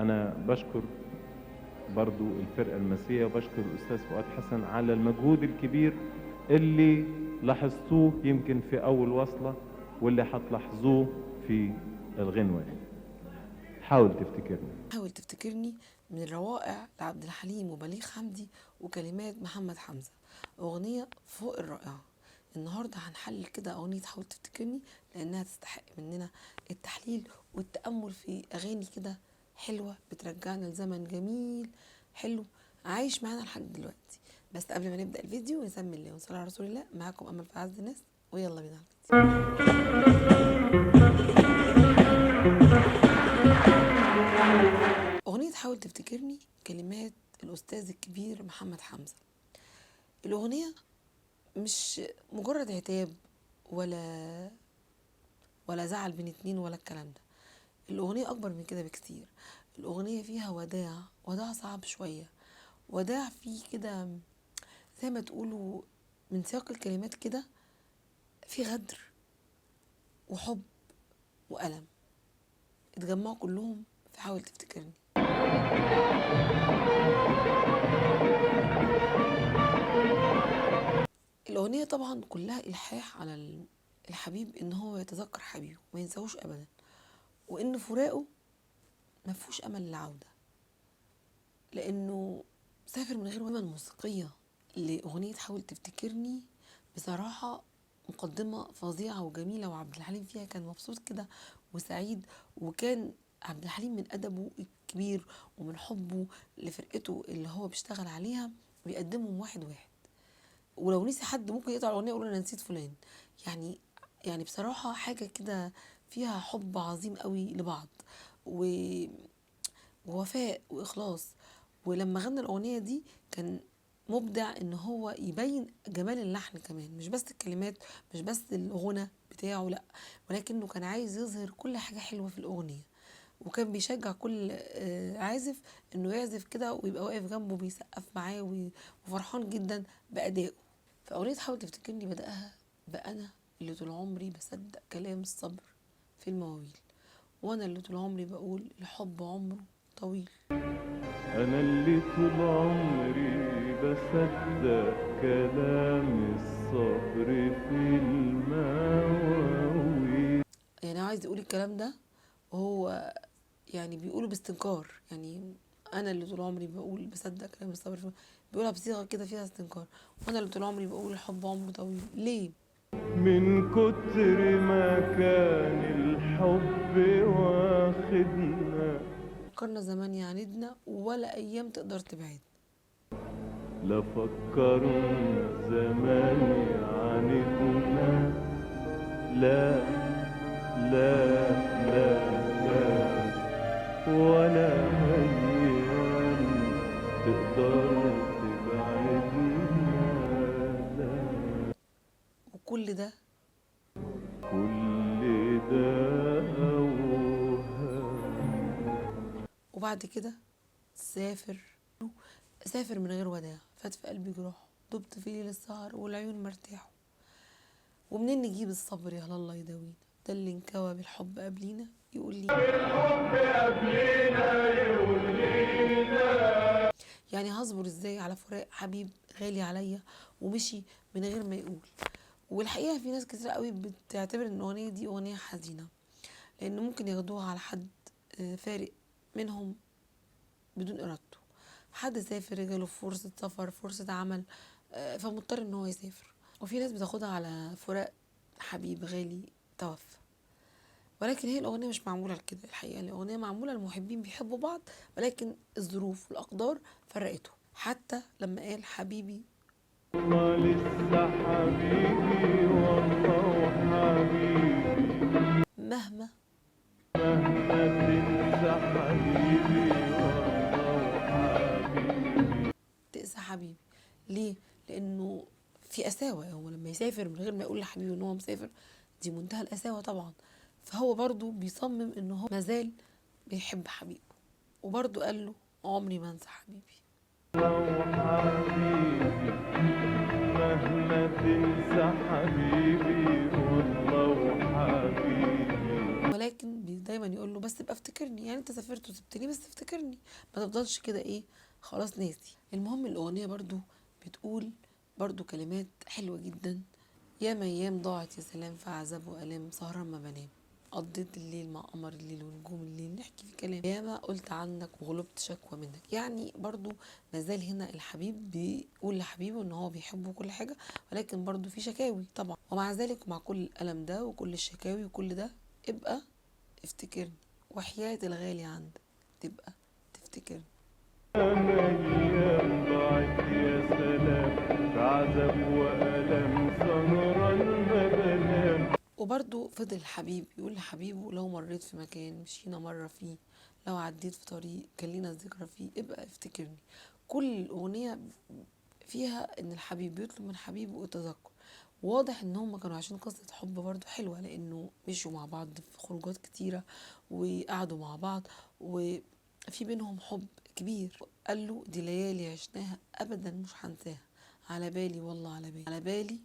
أنا بشكر برضو الفرقة المسيحية وبشكر الأستاذ فؤاد حسن على المجهود الكبير اللي لاحظتوه يمكن في أول وصلة واللي هتلاحظوه في الغنوة دي. حاول تفتكرني. حاول تفتكرني من الروائع لعبد الحليم وبليغ حمدي وكلمات محمد حمزة، أغنية فوق الرائعة. النهاردة هنحلل كده أغنية حاول تفتكرني لأنها تستحق مننا التحليل والتأمل في أغاني كده حلوة بترجعنا لزمن جميل حلو عايش معانا لحد دلوقتي. بس قبل ما نبدأ الفيديو نسمي الله ونصلي على رسول الله. معاكم أمل في أعز الناس، ويلا بينا على الفيديو. أغنية حاول تفتكرني كلمات الأستاذ الكبير محمد حمزة. الأغنية مش مجرد عتاب ولا زعل بين اتنين ولا الكلام ده. الأغنية أكبر من كده بكتير. الأغنية فيها وداع صعب شوية، وداع فيه كده زي ما تقولوا من سياق الكلمات كده في غدر وحب وألم اتجمعوا كلهم في حاول تفتكرني. الأغنية طبعا كلها إلحاح على الحبيب إن هو يتذكر حبيبه ما ينساهوش أبدا، وإن فراقه ما فيهوش أمل للعودة لأنه سافر من غير ومن موسيقية لأغنية حاول تفتكرني. بصراحة مقدمة فظيعة وجميلة، وعبد الحليم فيها كان مبسوط كده وسعيد، وكان عبد الحليم من أدبه الكبير ومن حبه لفرقته اللي هو بيشتغل عليها بيقدمهم واحد واحد، ولو نسي حد ممكن يقطع الأغنية يقول أنا نسيت فلان. يعني بصراحة حاجة كده فيها حب عظيم قوي لبعض ووفاء وإخلاص. ولما غنى الأغنية دي كان مبدع إن هو يبين جمال اللحن كمان، مش بس الكلمات مش بس الغنى بتاعه لأ، ولكنه كان عايز يظهر كل حاجة حلوة في الأغنية، وكان بيشجع كل عازف إنه يعزف كده ويبقى واقف جنبه بيسقف معاه وفرحان جدا بأدائه. فأغنية حاول تفتكرني بدأها بأنا اللي طول عمري بصدق كلام الصبر في المواويل، وأنا اللي طول عمري بقول الحب عمره طويل. أنا اللي طول عمري بصدق كلام الصبر في المواويل. يعني عايز يقول الكلام ده وهو يعني بيقوله باستنكار، يعني أنا اللي طول عمري بقول بصدق كلام الصبر بيقولها بصيغة كده فيها استنكار، وأنا اللي طول عمري بقول الحب عمره طويل. ليه؟ من كتر ما كان الحب واخدنا فكرنا زمان يعاندنا ولا أيام تقدر تبعدنا. لا فكرنا زمان يعاندنا، لا لا لا لا، ولا أيام تقدر تبعدنا، لا. وكل ده أوهام. وبعد كده سافر من غير وداع، فات في قلبي جروح، دبت في ليل السهر والعيون مرتاحوا. ومنين نجيب الصبر يا الله يداوينا، ده اللي انكوى بالحب قبلينا يقول لي بالحب قبلينا يقول لينا. يعني هصبر ازاي على فراق حبيب غالي عليا ومشي من غير ما يقول. والحقيقه في ناس كتير قوي بتعتبر ان الاغنيه دي اغنيه حزينه، لان ممكن ياخدوها على حد فارق منهم بدون ارادته، حد سافر جاله فرصه سفر فرصه عمل فمضطر ان هو يسافر. وفي ناس بتاخدها على فراق حبيب غالي توفى، ولكن هي الأغنية مش معمولة لكده. الحقيقة الأغنية معمولة لمحبين بيحبوا بعض، ولكن الظروف والأقدار فرقته. حتى لما قال حبيبي والله لسه حبيبي والله وحبيبي، مهما تنسى حبيبي والله وحبيبي، تقسى حبيبي. ليه؟ لأنه في قساوة. هو لما يسافر من غير ما يقول لحبيبي إن هو مسافر دي منتهى القساوة طبعا. فهو برضو بيصمم إنه هو مازال بيحب حبيبه، وبرضو قال له عمري ما انسى حبيبي. مهما تنسى حبيبي والله وحبيبي. ولكن دايما يقول له بس ابقى افتكرني، يعني انت سافرت وسبتني بس افتكرني، ما تفضلش كده ايه خلاص ناسي. المهم الاغنيه برضو بتقول برضو كلمات حلوه جدا. ياما ايام ضاعت يا سلام في عذاب والام، سهران ما بنام، قضيت الليل مع قمر الليل ونجوم الليل نحكي في كلام، ياما قلت عنك وغلبت شكوى منك. يعني برضو مازال هنا الحبيب بيقول لحبيبه ان هو بيحبه كل حاجه، ولكن برضو في شكاوي طبعا. ومع ذلك ومع كل الالم ده وكل الشكاوي وكل ده ابقى افتكرني، وحياة الغالي عندك تبقى تفتكرني. أيام ضاعت يا سلام في عذاب وألم، سهران ما بنام. وبرضه فضل الحبيب يقول لحبيبه لو مريت في مكان مشينا مرة فيه، لو عديت في طريق كان لينا الذكرى فيه، ابقى افتكرني. كل الأغنية فيها إن الحبيب بيطلب من حبيبه التذكر. واضح إن هم كانوا عايشين قصة حب برضه حلوة، لأنه مشوا مع بعض في خروجات كتيرة وقعدوا مع بعض وفي بينهم حب كبير. قال له دي ليالي عشناها أبدا مش هنساها، على بالي والله على بالي، على بالي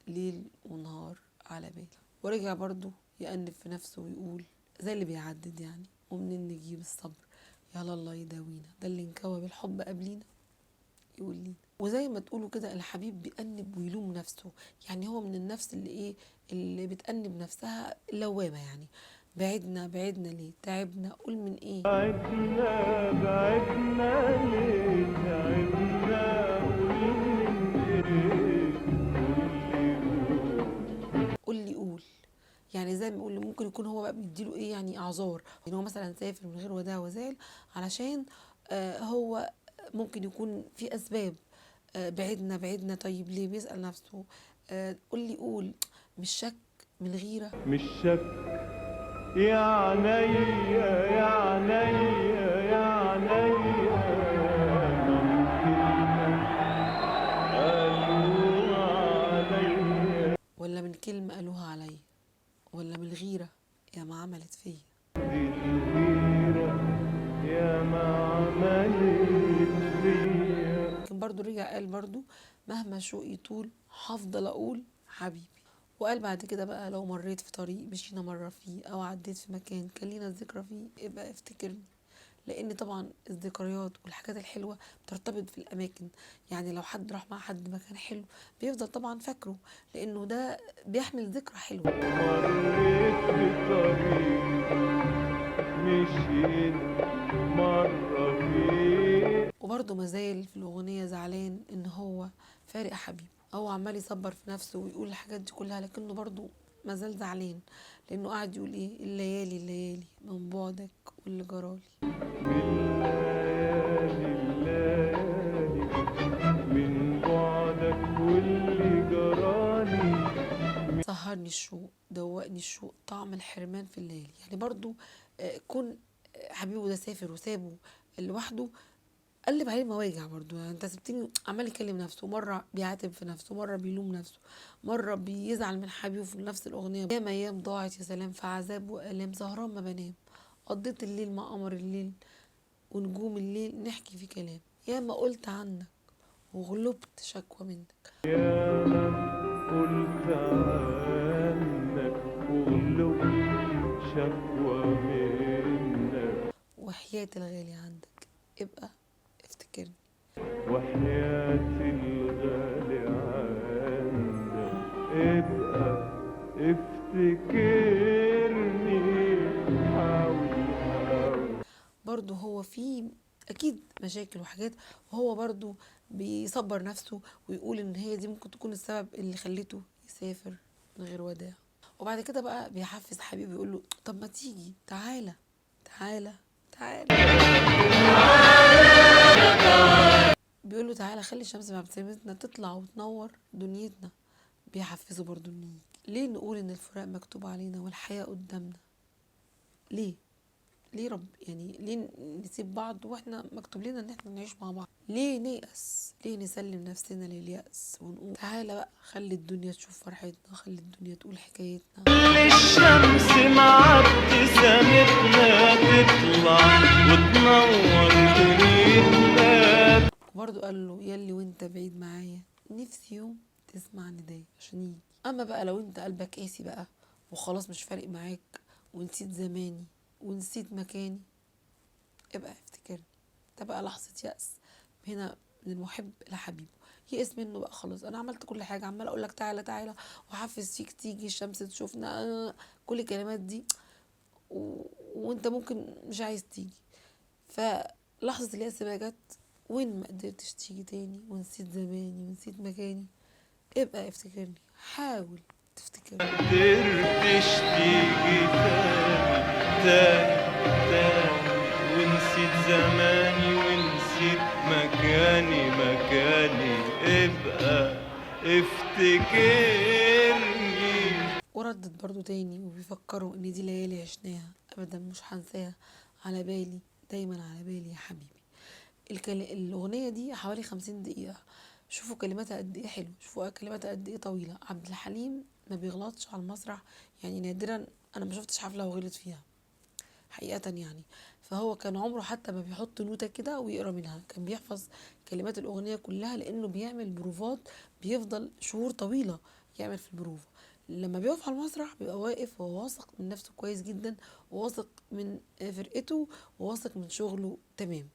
ليل ونهار على بالي. ورجع برضو يأنب في نفسه ويقول زي اللي بيعدد يعني، ومنين نجيب الصبر يا الله يداوينا، ده اللي انكوى بالحب قبلينا يقول لينا. وزي ما تقولوا كده الحبيب بيأنب ويلوم نفسه، يعني هو من النفس اللي ايه اللي بتأنب نفسها اللوامة، يعني بعدنا بعدنا ليه، تعبنا قول من ايه، بعدنا بعدنا ليه، تعبنا قول من ايه، قول لي قول. يعني زي ما بيقول ممكن يكون هو بقى بيديله ايه يعني اعذار، يعني هو مثلا سافر من غير وداع وزعل علشان هو ممكن يكون في اسباب بعدنا بعدنا. طيب ليه بيسأل نفسه قول لي قول، مش شك من غيرة. مش شك يا عينيا يا عينيا يا عينيا، من كلمة قالوا عليا، ولا من كلمة قالوها عليا، ولا من الغيرة يا ما عملت فيا. دي الغيرة يا ما عملت فيا. لكن برضو رجع قال برضو مهما شوقي يطول هفضل اقول حبيبي. وقال بعد كده بقى لو مريت في طريق مشينا مرة فيه او عديت في مكان كان لينا الذكرى فيه، ابقى افتكرني. لان طبعا الذكريات والحاجات الحلوة بترتبط في الاماكن، يعني لو حد راح مع حد مكان حلو بيفضل طبعا فاكره، لانه ده بيحمل ذكرى حلوة. مريت بطريق مشيت مرة فيه. وبرضه مازال في الأغنية زعلان إن هو فارق حبيبه، هو عمال يصبر في نفسه ويقول الحاجات دي كلها، لكنه برضه مازال زعلان، لأنه قاعد يقول إيه الليالي الليالي من بعدك واللي جرالي. بالليالي الليالي من بعدك واللي جرالي. سهرني الشوق دوقني الشوق طعم الحرمان في الليل. يعني برضه كون حبيبه ده سافر وسابه لوحده قلب عليه المواجع برضو. يعني انت سبتني، عمال يكلم نفسه، مرة بيعاتب في نفسه، مرة بيلوم نفسه، مرة بيزعل من حبيبه في نفس الأغنية. ياما أيام ضاعت يا سلام في عذاب وآلام، سهران ما بنام، قضيت الليل مع قمر الليل ونجوم الليل نحكي في كلام، ياما قلت عنك وغلبت شكوى منك. يا ما قلت عنك وغلبت شكوى منك، وحياة الغالي عندك ابقى افتكرني. وحياة الغالي عندك ابقى افتكرني. حاول حاول. برضو هو في اكيد مشاكل وحاجات، وهو برضو بيصبر نفسه ويقول ان هي دي ممكن تكون السبب اللي خلته يسافر من غير وداع. وبعد كده بقى بيحفز حبيبه يقول له طب ما تيجي تعالى تعالى تعالى، بيقول له تعالى خلي الشمس مع ابتسامتنا تطلع وتنور دنيتنا. بيحفزه برضو ان يجي. ليه نقول ان الفراق مكتوب علينا والحياة قدامنا؟ ليه ليه رب يعني ليه نسيب بعض واحنا مكتوب لنا ان احنا نعيش مع بعض؟ ليه نيأس؟ ليه نسلم نفسنا لليأس ونقول تعالى بقى خلي الدنيا تشوف فرحتنا، خلي الدنيا تقول حكايتنا. الشمس مع ابتسامتنا تطلع وتنور دنيتنا. وبرضه قال له يلي وانت بعيد معايا نفسي يوم تسمع نداي عشان يجي. اما بقى لو انت قلبك قاسي بقى وخلاص مش فارق معاك ونسيت زماني ونسيت مكاني، ابقى افتكرني. ده بقى لحظة يأس هنا من المحب لحبيبه، يئس منه بقى خلاص. انا عملت كل حاجة، عمال اقول لك تعالى تعالى وحفز فيك تيجي الشمس تشوفنا، كل الكلمات دي وانت ممكن مش عايز تيجي. فلحظة اليأس بقى جت، وين ما قدرتش تيجي تاني ونسيت زماني ونسيت مكاني، ابقى افتكرني، حاول تفتكرني. قدرتش تيجي تاني ونسيت زماني ونسيت مكاني ابقى افتكرني. وردت برضو تاني وبيفكروا ان دي ليالي عشناها ابدا مش هنساها، على بالي دايما على بالي يا حبيبي. الاغنيه دي حوالي 50 دقيقه، شوفوا كلماتها قد ايه حلو، شوفوا كلماتها قد ايه طويله. عبد الحليم ما بيغلطش على المسرح، يعني نادرا انا ما شفتش حفله وغلط فيها حقيقه يعني. فهو كان عمره حتى ما بيحط نوتة كده ويقرا منها، كان بيحفظ كلمات الاغنيه كلها، لانه بيعمل بروفات، بيفضل شهور طويله يعمل في البروفه. لما بيقف على المسرح بيبقى واقف وهو واثق من نفسه كويس جدا، وواثق من فرقته، وواثق من شغله تمام،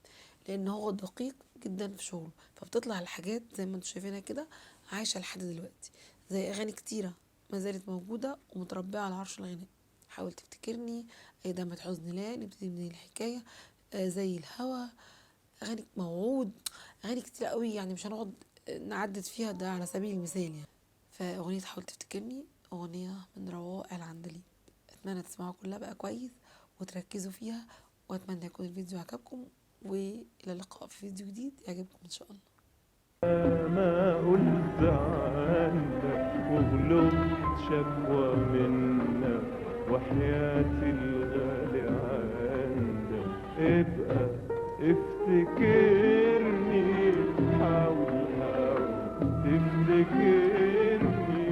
لان هو دقيق جدا في شغله. فبتطلع الحاجات زي ما انتم شايفينها كده عايشه لحد دلوقتي، زي اغاني كتيره ما زالت موجوده ومتربعه على عرش الغناء. حاول تفتكرني، اي دمعة حزن، لا نبتدي من الحكايه، زي الهوى، اغاني موعود، اغاني كتير قوي يعني مش هنقعد نعدد فيها، ده على سبيل المثال يعني. فاغنيه حاول تفتكرني اغنيه من روائع العندليب، اتمنى تسمعوا كلها بقى كويس وتركزوا فيها، واتمنى يكون الفيديو عجبكم، والى اللقاء في فيديو جديد يعجبكم ان شاء الله. ما قلت عنك وغلبت شكوى منك، وحياتي الغالي عندك ابقى افتكرني، حاول تفتكرني.